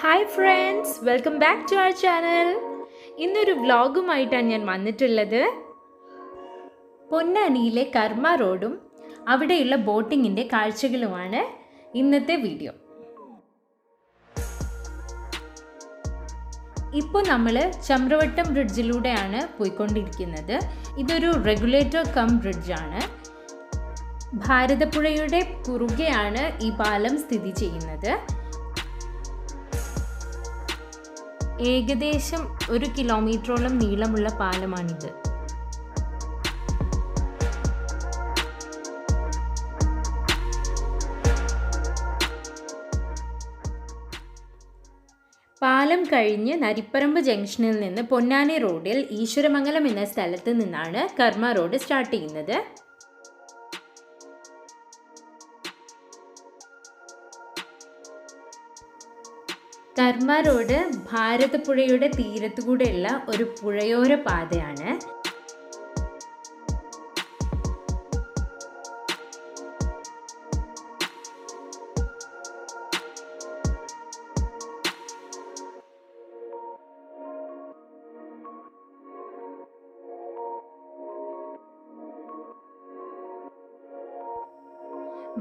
Hi friends, welcome back to our channel. ഇന്നൊരു വ്ളോഗുമായിട്ടാണ് ഞാൻ വന്നിട്ടുള്ളത്. പൊന്നാനിയിലെ കർമ്മ റോഡും അവിടെയുള്ള ബോട്ടിങ്ങിൻ്റെ കാഴ്ചകളുമാണ് ഇന്നത്തെ വീഡിയോ. ഇപ്പോൾ നമ്മൾ ചമ്രവട്ടം ബ്രിഡ്ജിലൂടെയാണ് പോയിക്കൊണ്ടിരിക്കുന്നത്. ഇതൊരു റെഗുലേറ്റർ കം ബ്രിഡ്ജാണ്. ഭാരതപ്പുഴയുടെ കുറുകെയാണ് ഈ പാലം സ്ഥിതി ചെയ്യുന്നത്. ഏകദേശം 1 കിലോമീറ്ററോളം നീളമുള്ള പാലമാണിത്. പാലം കഴിഞ്ഞ് നരിപ്പറമ്പ് ജംഗ്ഷനിൽ നിന്ന് പൊന്നാനി റോഡിൽ ഈശ്വരമംഗലം എന്ന സ്ഥലത്ത് നിന്നാണ് കർമ്മ റോഡ് സ്റ്റാർട്ട് ചെയ്യുന്നത്. കർമ്മ റോഡ് ഭാരതപ്പുഴയുടെ തീരത്തുകൂടെയുള്ള ഒരു പുഴയോര പാതയാണ്.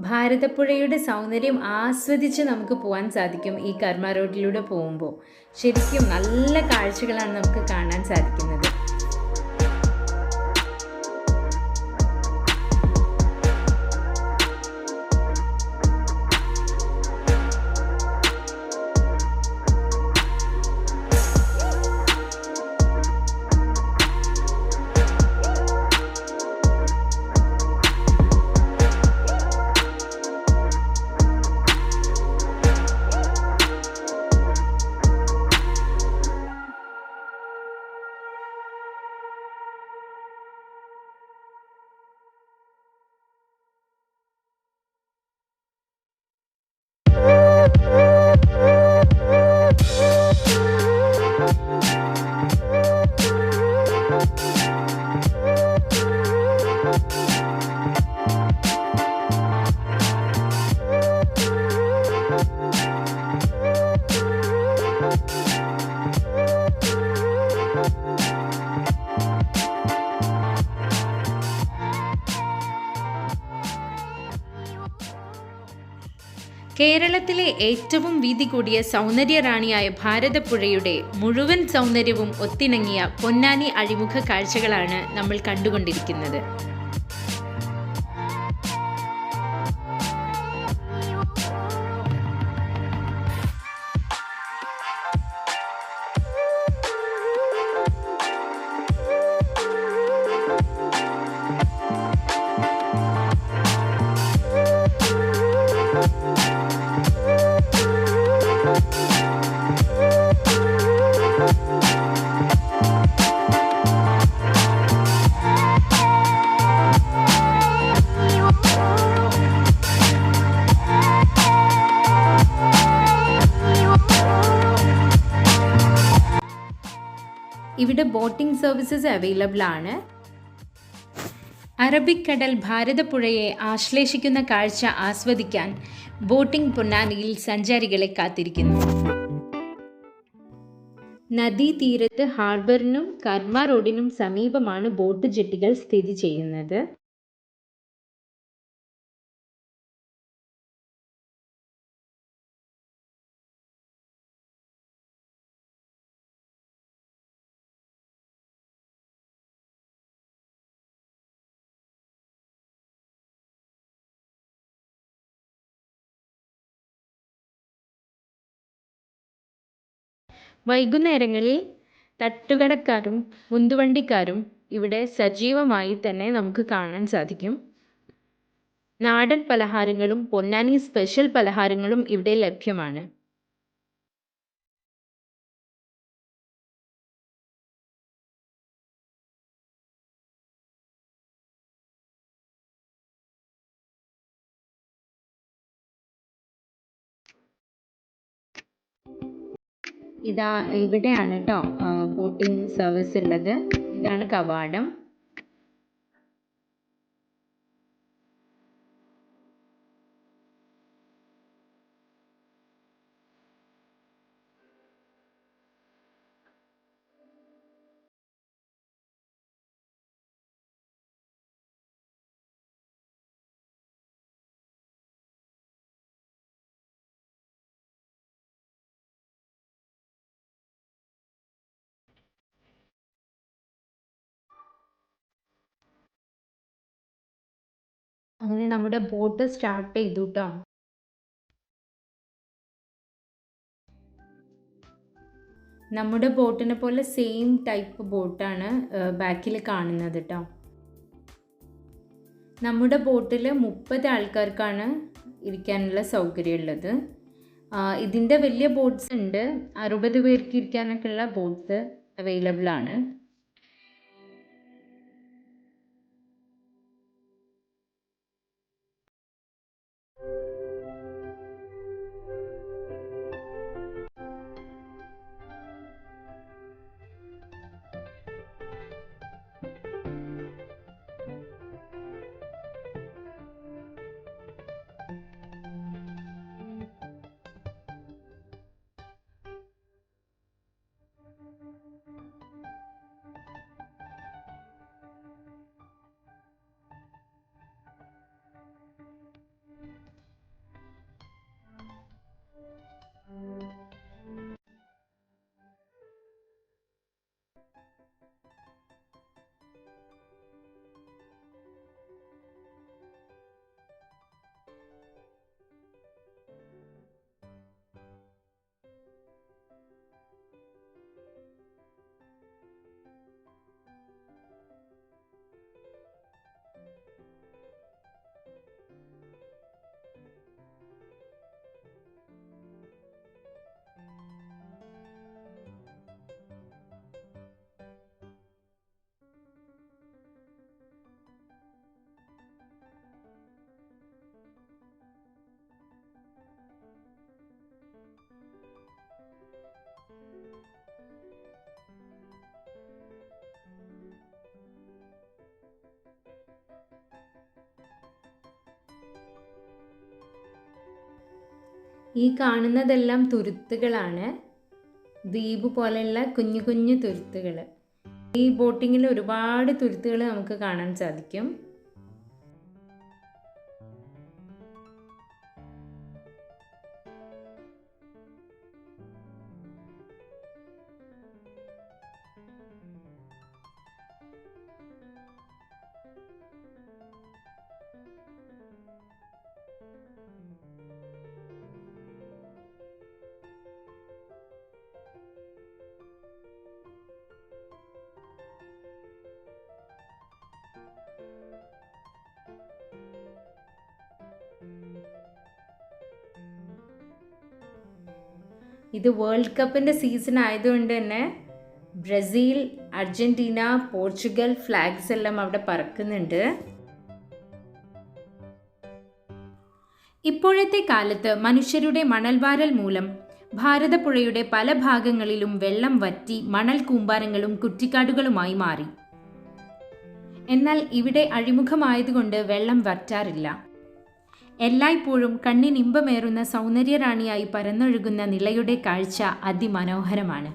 ഭാരതപ്പുഴയുടെ സൗന്ദര്യം ആസ്വദിച്ച് നമുക്ക് പോകാൻ സാധിക്കും. ഈ കർമ്മ റോഡിലൂടെ പോകുമ്പോൾ ശരിക്കും നല്ല കാഴ്ചകളാണ് നമുക്ക് കാണാൻ സാധിക്കുന്നത്. കേരളത്തിലെ ഏറ്റവും വീതി കൂടിയ സൗന്ദര്യറാണിയായ ഭാരതപ്പുഴയുടെ മുഴുവൻ സൗന്ദര്യവും ഒത്തിണങ്ങിയ പൊന്നാനി അഴിമുഖ കാഴ്ചകളാണ് നമ്മൾ കണ്ടുകൊണ്ടിരിക്കുന്നത്. ഇവിടെ ബോട്ടിംഗ് സർവീസസ് അവൈലബിൾ ആണ്. അറബിക്കടൽ ഭാരതപ്പുഴയെ ആശ്ലേഷിക്കുന്ന കാഴ്ച ആസ്വദിക്കാൻ ബോട്ടിംഗ് പൊന്നാനിയിൽ സഞ്ചാരികളെ കാത്തിരിക്കുന്നു. നദീതീരത്ത് ഹാർബറിനും കർമ്മ റോഡിനും സമീപമാണ് ബോട്ട് ജെട്ടികൾ സ്ഥിതി ചെയ്യുന്നത്. വൈകുന്നേരങ്ങളിൽ തട്ടുകടക്കാരും ഉന്തുവണ്ടിക്കാരും ഇവിടെ സജീവമായി തന്നെ നമുക്ക് കാണാൻ സാധിക്കും. നാടൻ പലഹാരങ്ങളും പൊന്നാനി സ്പെഷ്യൽ പലഹാരങ്ങളും ഇവിടെ ലഭ്യമാണ്. ഇതാ ഇവിടെയാണ് കേട്ടോ ബോട്ടിംഗ് സർവീസ് ഉള്ളത്. ഇതാണ് കവാടം. അങ്ങനെ നമ്മുടെ ബോട്ട് സ്റ്റാർട്ട് ചെയ്തു കേട്ടോ. നമ്മുടെ ബോട്ടിനെ പോലെ സെയിം ടൈപ്പ് ബോട്ടാണ് ബാക്കിൽ കാണുന്നത് കേട്ടോ. നമ്മുടെ ബോട്ടിൽ 30 ആൾക്കാർക്കാണ് ഇരിക്കാനുള്ള സൗകര്യമുള്ളത്. ഇതിൻ്റെ വലിയ ബോട്ട്സ് ഉണ്ട്, 60 പേർക്ക് ഇരിക്കാനൊക്കെ ഉള്ള ബോട്ട്സ് അവൈലബിൾ ആണ്. ഈ കാണുന്നതെല്ലാം തുരുത്തുകളാണ്, ദ്വീപ് പോലെയുള്ള കുഞ്ഞു കുഞ്ഞു തുരുത്തുകൾ. ഈ ബോട്ടിങ്ങിൽ ഒരുപാട് തുരുത്തുകൾ നമുക്ക് കാണാൻ സാധിക്കും. ഇത് വേൾഡ് കപ്പിൻ്റെ സീസൺ ആയതുകൊണ്ട് തന്നെ ബ്രസീൽ, അർജൻറ്റീന, പോർച്ചുഗൽ ഫ്ലാഗ്സ് എല്ലാം അവിടെ പറക്കുന്നുണ്ട്. ഇപ്പോഴത്തെ കാലത്ത് മനുഷ്യരുടെ മണൽവാരൽ മൂലം ഭാരതപ്പുഴയുടെ പല ഭാഗങ്ങളിലും വെള്ളം വറ്റി മണൽ കൂമ്പാരങ്ങളും കുറ്റിക്കാടുകളുമായി മാറി. എന്നാൽ ഇവിടെ അഴിമുഖമായതുകൊണ്ട് വെള്ളം വറ്റാറില്ല. എല്ലായ്പ്പോഴും കണ്ണിനിമ്പമേറുന്ന സൗന്ദര്യറാണിയായി പരന്നൊഴുകുന്ന നിളയുടെ കാഴ്ച അതിമനോഹരമാണ്.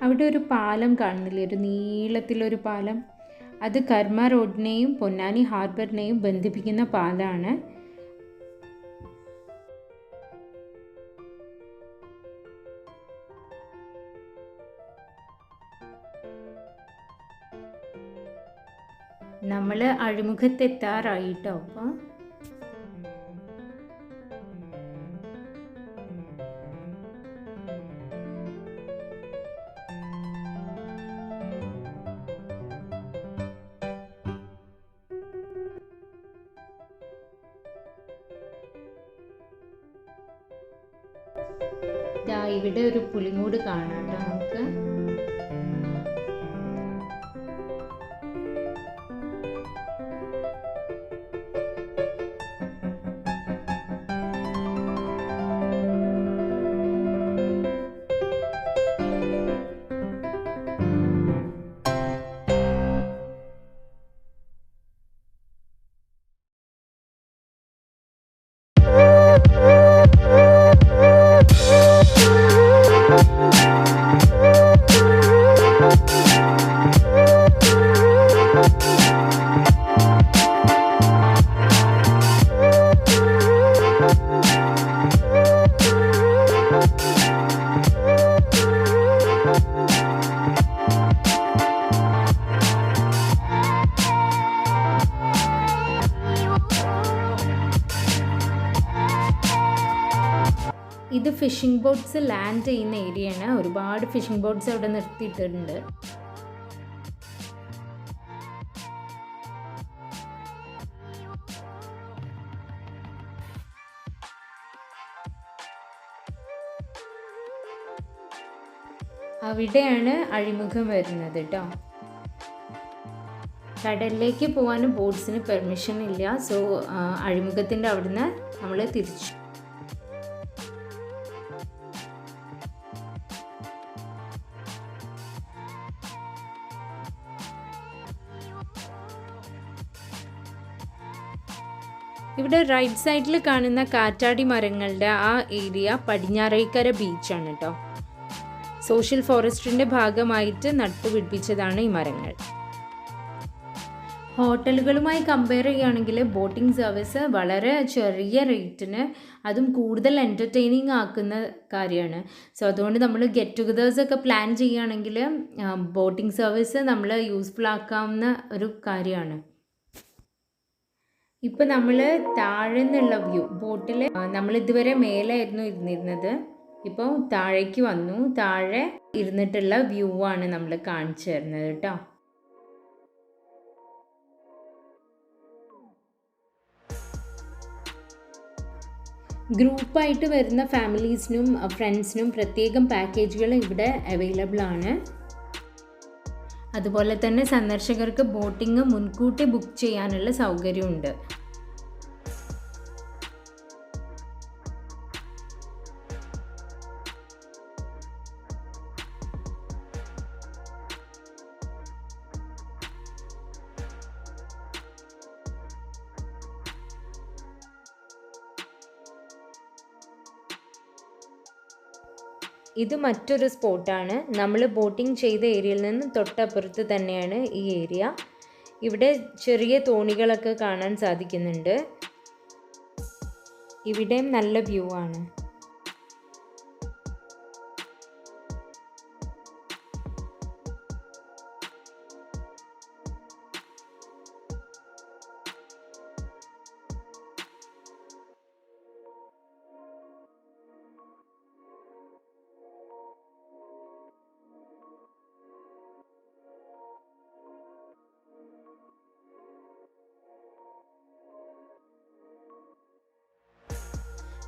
അവിടെ ഒരു പാലം കാണുന്നില്ലേ, ഒരു നീളത്തിലൊരു പാലം. അത് കർമ്മ റോഡിനെയും പൊന്നാനി ഹാർബറിനെയും ബന്ധിപ്പിക്കുന്ന പാലമാണ്. നമ്മൾ അഴിമുഖത്തെത്താറായിട്ടോ. അപ്പോൾ ഇവിടെ ഒരു പുലിമൂട് കാണാം കേട്ടോ നമുക്ക്. ഇത് ഫിഷിംഗ് ബോട്ട്സ് ലാൻഡ് ചെയ്യുന്ന ഏരിയയാണ്. ഒരുപാട് ഫിഷിംഗ് ബോട്ട്സ് അവിടെ നിർത്തിയിട്ടുണ്ട്. അവിടെയാണ് അഴിമുഖം വരുന്നത് കേട്ടോ. കടലിലേക്ക് പോകാൻ ബോട്ട്സിന് പെർമിഷൻ ഇല്ല. സോ അഴിമുഖത്തിൻ്റെ അവിടുന്ന് നമ്മൾ തിരിച്ചു. ഇവിടെ റൈറ്റ് സൈഡിൽ കാണുന്ന കാറ്റാടി മരങ്ങളുടെ ആ ഏരിയ പടിഞ്ഞാറേക്കര ബീച്ചാണ് കേട്ടോ. സോഷ്യൽ ഫോറസ്റ്റിൻ്റെ ഭാഗമായിട്ട് നട്ടുപിടിപ്പിച്ചതാണ് ഈ മരങ്ങൾ. ഹോട്ടലുകളുമായി കമ്പയർ ചെയ്യുകയാണെങ്കിൽ ബോട്ടിംഗ് സർവീസ് വളരെ ചെറിയ റേറ്റിന് അതും കൂടുതൽ എൻ്റർടൈനിങ് ആക്കുന്ന കാര്യമാണ്. സോ അതുകൊണ്ട് നമ്മൾ ഗെറ്റ് ടുഗദേഴ്സൊക്കെ പ്ലാൻ ചെയ്യുകയാണെങ്കിൽ ബോട്ടിംഗ് സർവീസ് നമ്മൾ യൂസ്ഫുൾ ആക്കാവുന്ന ഒരു കാര്യമാണ്. ഇപ്പോൾ നമ്മൾ താഴെ നിന്നുള്ള വ്യൂ, ബോട്ടിൽ നമ്മൾ ഇതുവരെ മേലായിരുന്നു ഇരുന്നിരുന്നത്. ഇപ്പോൾ താഴേക്ക് വന്നു. താഴെ ഇരുന്നിട്ടുള്ള വ്യൂ ആണ് നമ്മൾ കാണിച്ചു തരുന്നത് കേട്ടോ. ഗ്രൂപ്പായിട്ട് വരുന്ന ഫാമിലീസിനും ഫ്രണ്ട്സിനും പ്രത്യേകം പാക്കേജുകൾ ഇവിടെ അവൈലബിൾ ആണ്. അതുപോലെ തന്നെ സന്ദർശകർക്ക് ബോട്ടിംഗ് മുൻകൂട്ടി ബുക്ക് ചെയ്യാനുള്ള സൗകര്യമുണ്ട്. ഇത് മറ്റൊരു സ്പോട്ടാണ്. നമ്മൾ ബോട്ടിംഗ് ചെയ്ത ഏരിയയിൽ നിന്ന് തൊട്ടപ്പുറത്ത് തന്നെയാണ് ഈ ഏരിയ. ഇവിടെ ചെറിയ തോണികളൊക്കെ കാണാൻ സാധിക്കുന്നുണ്ട്. ഇവിടെയും നല്ല വ്യൂ ആണ്.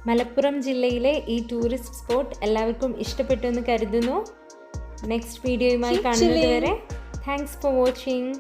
മലപ്പുറം ജില്ലയിലെ ഈ ടൂറിസ്റ്റ് സ്പോട്ട് എല്ലാവർക്കും ഇഷ്ടപ്പെട്ടു എന്ന് കരുതുന്നു. നെക്സ്റ്റ് വീഡിയോയുമായി കാണുന്നത് വരെ താങ്ക്സ് ഫോർ വാച്ചിങ്.